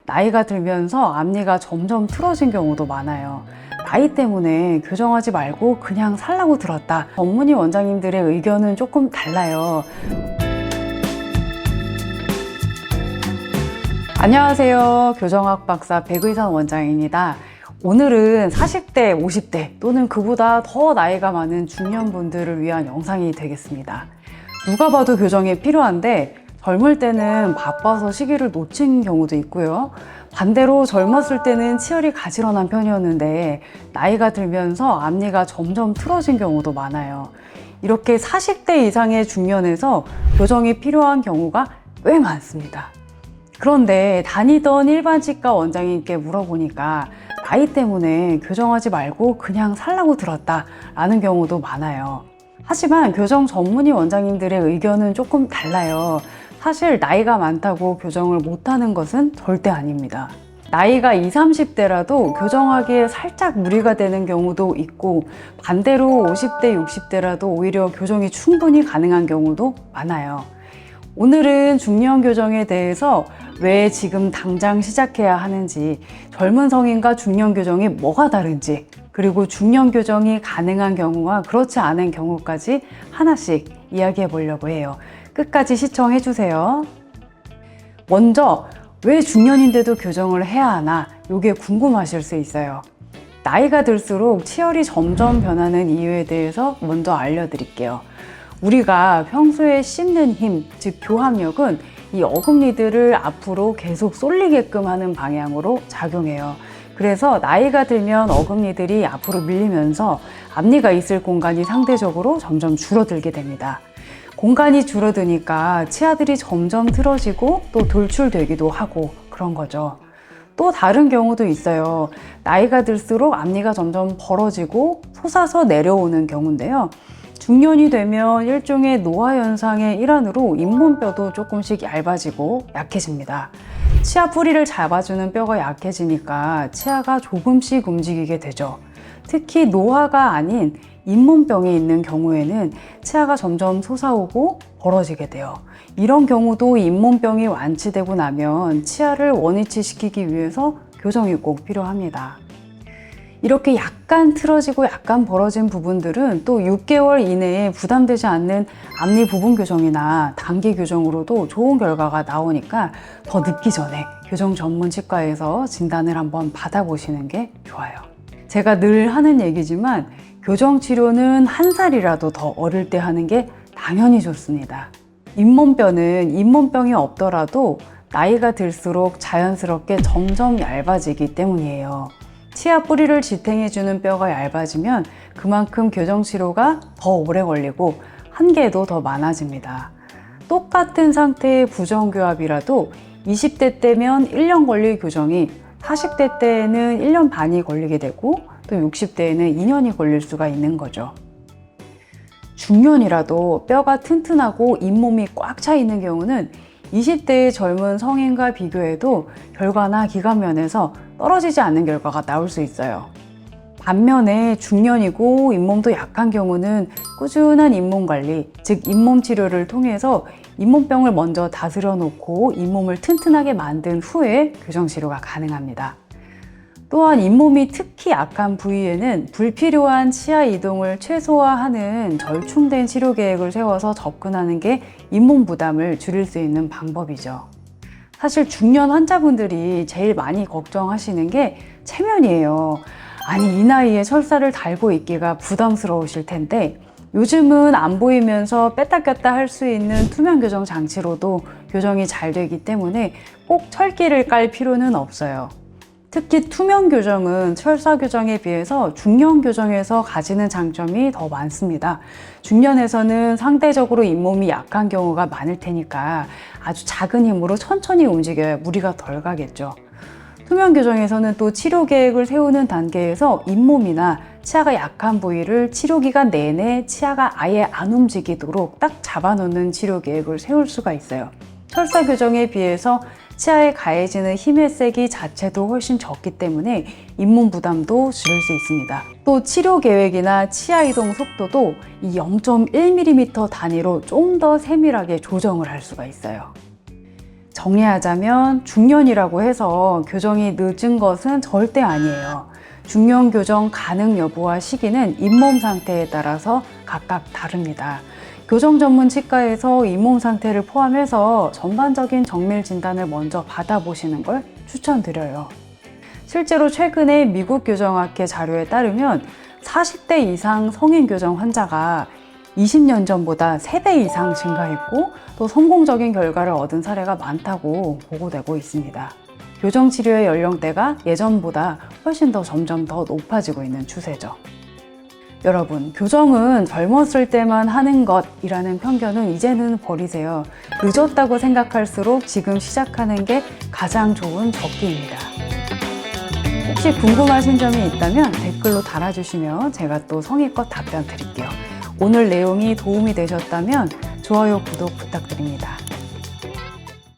나이가 들면서 앞니가 점점 틀어진 경우도 많아요. 나이 때문에 교정하지 말고 그냥 살라고 들었다. 전문의 원장님들의 의견은 조금 달라요. 안녕하세요. 교정학 박사 백의선 원장입니다. 오늘은 40대, 50대 또는 그보다 더 나이가 많은 중년분들을 위한 영상이 되겠습니다. 누가 봐도 교정이 필요한데 젊을 때는 바빠서 시기를 놓친 경우도 있고요. 반대로 젊었을 때는 치열이 가지런한 편이었는데 나이가 들면서 앞니가 점점 틀어진 경우도 많아요. 이렇게 40대 이상의 중년에서 교정이 필요한 경우가 꽤 많습니다. 그런데 다니던 일반 치과 원장님께 물어보니까 나이 때문에 교정하지 말고 그냥 살라고 들었다 라는 경우도 많아요. 하지만 교정 전문의 원장님들의 의견은 조금 달라요. 사실 나이가 많다고 교정을 못하는 것은 절대 아닙니다. 나이가 20, 30대라도 교정하기에 살짝 무리가 되는 경우도 있고 반대로 50대, 60대라도 오히려 교정이 충분히 가능한 경우도 많아요. 오늘은 중년 교정에 대해서 왜 지금 당장 시작해야 하는지, 젊은 성인과 중년 교정이 뭐가 다른지, 그리고 중년 교정이 가능한 경우와 그렇지 않은 경우까지 하나씩 이야기해 보려고 해요. 끝까지 시청해 주세요. 먼저 왜 중년인데도 교정을 해야 하나? 이게 궁금하실 수 있어요. 나이가 들수록 치열이 점점 변하는 이유에 대해서 먼저 알려드릴게요. 우리가 평소에 씹는 힘, 즉 교합력은 이 어금니들을 앞으로 계속 쏠리게끔 하는 방향으로 작용해요. 그래서 나이가 들면 어금니들이 앞으로 밀리면서 앞니가 있을 공간이 상대적으로 점점 줄어들게 됩니다. 공간이 줄어드니까 치아들이 점점 틀어지고 또 돌출되기도 하고 그런 거죠. 또 다른 경우도 있어요. 나이가 들수록 앞니가 점점 벌어지고 솟아서 내려오는 경우인데요. 중년이 되면 일종의 노화 현상의 일환으로 잇몸뼈도 조금씩 얇아지고 약해집니다. 치아 뿌리를 잡아주는 뼈가 약해지니까 치아가 조금씩 움직이게 되죠. 특히 노화가 아닌 잇몸병이 있는 경우에는 치아가 점점 솟아오고 벌어지게 돼요. 이런 경우도 잇몸병이 완치되고 나면 치아를 원위치시키기 위해서 교정이 꼭 필요합니다. 이렇게 약간 틀어지고 약간 벌어진 부분들은 또 6개월 이내에 부담되지 않는 앞니 부분 교정이나 단기 교정으로도 좋은 결과가 나오니까 더 늦기 전에 교정 전문 치과에서 진단을 한번 받아보시는 게 좋아요. 제가 늘 하는 얘기지만 교정 치료는 한 살이라도 더 어릴 때 하는 게 당연히 좋습니다. 잇몸뼈는 잇몸병이 없더라도 나이가 들수록 자연스럽게 점점 얇아지기 때문이에요. 치아 뿌리를 지탱해주는 뼈가 얇아지면 그만큼 교정 치료가 더 오래 걸리고 한계도 더 많아집니다. 똑같은 상태의 부정교합이라도 20대 때면 1년 걸릴 교정이 40대 때에는 1년 반이 걸리게 되고 또 60대에는 2년이 걸릴 수가 있는 거죠. 중년이라도 뼈가 튼튼하고 잇몸이 꽉 차 있는 경우는 20대의 젊은 성인과 비교해도 결과나 기관면에서 떨어지지 않는 결과가 나올 수 있어요. 반면에 중년이고 잇몸도 약한 경우는 꾸준한 잇몸 관리, 즉 잇몸 치료를 통해서 잇몸병을 먼저 다스려 놓고 잇몸을 튼튼하게 만든 후에 교정 치료가 가능합니다. 또한 잇몸이 특히 약한 부위에는 불필요한 치아 이동을 최소화하는 절충된 치료 계획을 세워서 접근하는 게 잇몸 부담을 줄일 수 있는 방법이죠. 사실 중년 환자분들이 제일 많이 걱정하시는 게 체면이에요. 아니, 이 나이에 설사를 달고 있기가 부담스러우실 텐데 요즘은 안 보이면서 뺐다 꼈다 할 수 있는 투명 교정 장치로도 교정이 잘 되기 때문에 꼭 철기를 깔 필요는 없어요. 특히 투명 교정은 철사 교정에 비해서 중년 교정에서 가지는 장점이 더 많습니다. 중년에서는 상대적으로 잇몸이 약한 경우가 많을 테니까 아주 작은 힘으로 천천히 움직여야 무리가 덜 가겠죠. 투명 교정에서는 또 치료 계획을 세우는 단계에서 잇몸이나 치아가 약한 부위를 치료 기간 내내 치아가 아예 안 움직이도록 딱 잡아놓는 치료 계획을 세울 수가 있어요. 철사 교정에 비해서 치아에 가해지는 힘의 세기 자체도 훨씬 적기 때문에 잇몸 부담도 줄일 수 있습니다. 또 치료 계획이나 치아 이동 속도도 이 0.1mm 단위로 좀 더 세밀하게 조정을 할 수가 있어요. 정리하자면 중년이라고 해서 교정이 늦은 것은 절대 아니에요. 중년 교정 가능 여부와 시기는 잇몸 상태에 따라서 각각 다릅니다. 교정 전문 치과에서 잇몸 상태를 포함해서 전반적인 정밀 진단을 먼저 받아보시는 걸 추천드려요. 실제로 최근에 미국 교정학회 자료에 따르면 40대 이상 성인 교정 환자가 20년 전보다 3배 이상 증가했고 또 성공적인 결과를 얻은 사례가 많다고 보고되고 있습니다. 교정 치료의 연령대가 예전보다 훨씬 더 점점 더 높아지고 있는 추세죠. 여러분, 교정은 젊었을 때만 하는 것이라는 편견은 이제는 버리세요. 늦었다고 생각할수록 지금 시작하는 게 가장 좋은 접기입니다. 혹시 궁금하신 점이 있다면 댓글로 달아주시면 제가 또 성의껏 답변 드릴게요. 오늘 내용이 도움이 되셨다면 좋아요, 구독 부탁드립니다.